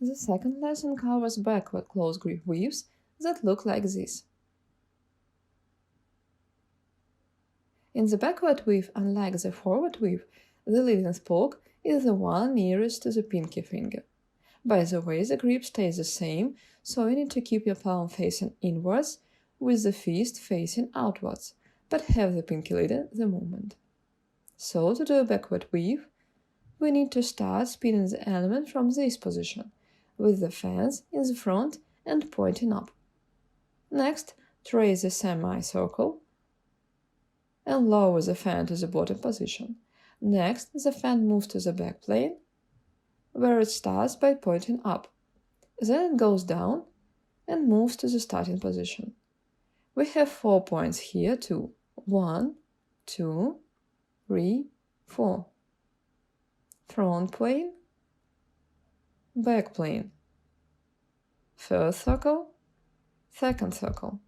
The second lesson covers backward close grip weaves that look like this. In the backward weave, unlike the forward weave, the leading spoke is the one nearest to the pinky finger. By the way, the grip stays the same, so you need to keep your palm facing inwards with the fist facing outwards, but have the pinky leading the movement. So, to do a backward weave, we need to start spinning the element from this position, with the fans in the front and pointing up. Next, trace a semicircle and lower the fan to the bottom position. Next, the fan moves to the back plane, where it starts by pointing up. Then it goes down and moves to the starting position. We have 4 points here too. 1, 2, 3, 4. Front plane, back plane. First circle, second circle.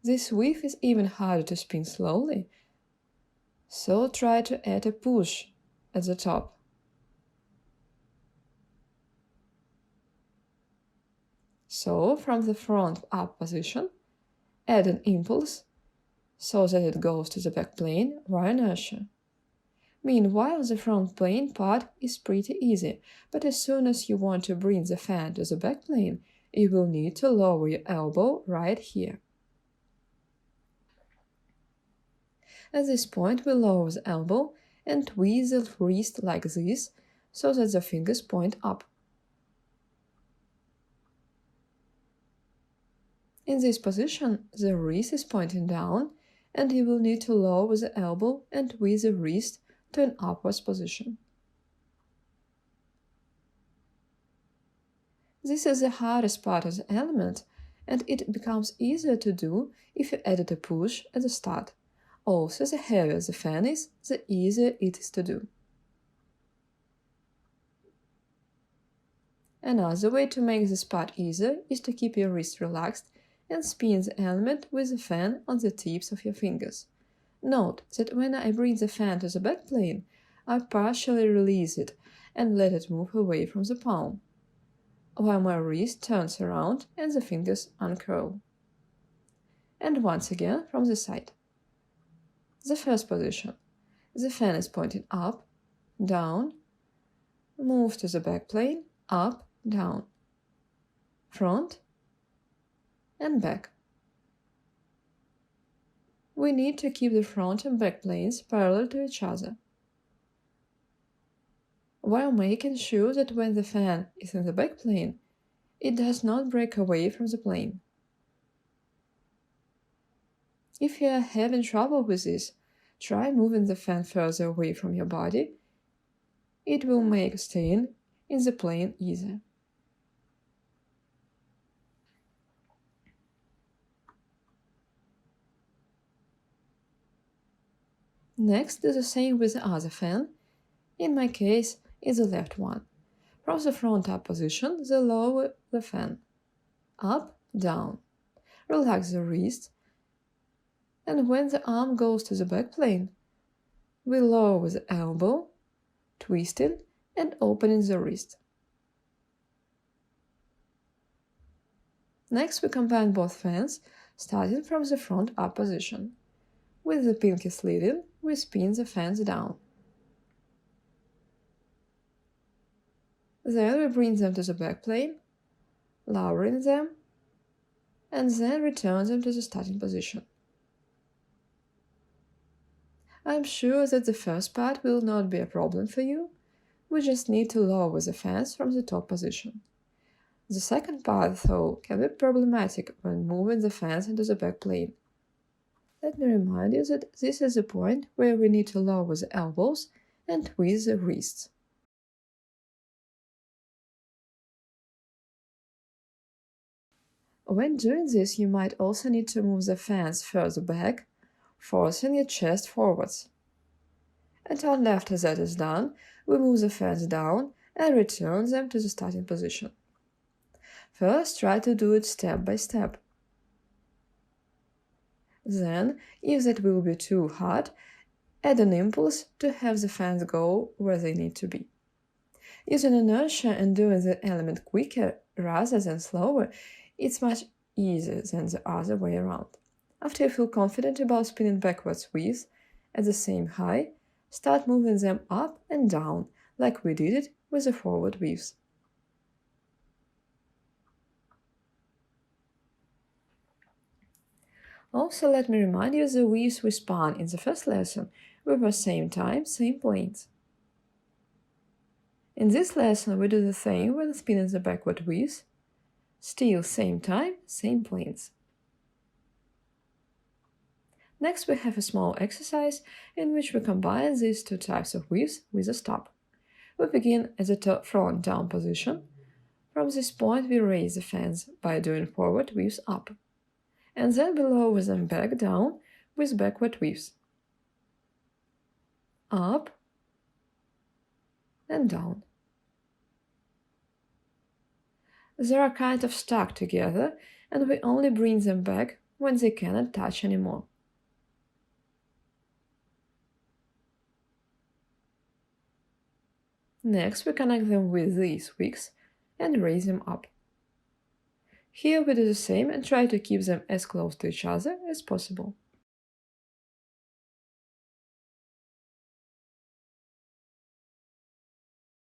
This weave is even harder to spin slowly, so try to add a push at the top. So, from the front up position, add an impulse so that it goes to the back plane via inertia. Meanwhile, the front plane part is pretty easy, but as soon as you want to bring the fan to the back plane, you will need to lower your elbow right here. At this point, we lower the elbow and twist the wrist like this, so that the fingers point up. In this position, the wrist is pointing down, and you will need to lower the elbow and twist the wrist to an upwards position. This is the hardest part of the element, and it becomes easier to do if you added a push at the start. Also, the heavier the fan is, the easier it is to do. Another way to make this part easier is to keep your wrist relaxed and spin the element with the fan on the tips of your fingers. Note that when I bring the fan to the back plane, I partially release it and let it move away from the palm, while my wrist turns around and the fingers uncurl. And once again from the side. The first position. The fan is pointing up, down, move to the back plane, up, down, front, and back. We need to keep the front and back planes parallel to each other, while making sure that when the fan is in the back plane, it does not break away from the plane. If you are having trouble with this, try moving the fan further away from your body. It will make staying in the plane easier. Next, do the same with the other fan. In my case, it's the left one. From the front up position, the lower the fan. Up, down. Relax the wrist. And when the arm goes to the back plane, we lower the elbow, twisting and opening the wrist. Next, we combine both fans, starting from the front up position. With the pinky leading, we spin the fans down. Then we bring them to the back plane, lowering them, and then return them to the starting position. I'm sure that the first part will not be a problem for you. We just need to lower the fans from the top position. The second part, though, can be problematic when moving the fans into the back plane. Let me remind you that this is the point where we need to lower the elbows and twist the wrists. When doing this, you might also need to move the fans further back, forcing your chest forwards. Until after that is done, we move the fans down and return them to the starting position. First, try to do it step by step. Then, if that will be too hard, add an impulse to have the fans go where they need to be. Using inertia and doing the element quicker rather than slower, it's much easier than the other way around. After you feel confident about spinning backwards weaves at the same height, start moving them up and down like we did it with the forward weaves. Also, let me remind you the weaves we spun in the first lesson were the same time, same planes. In this lesson, we do the same with spinning the backward weaves, still same time, same planes. Next, we have a small exercise in which we combine these two types of weaves with a stop. We begin at the front down position. From this point, we raise the fans by doing forward weaves up, and then we lower them back down with backward weaves. Up and down. They are kind of stuck together, and we only bring them back when they cannot touch anymore. Next, we connect them with these wicks and raise them up. Here we do the same and try to keep them as close to each other as possible.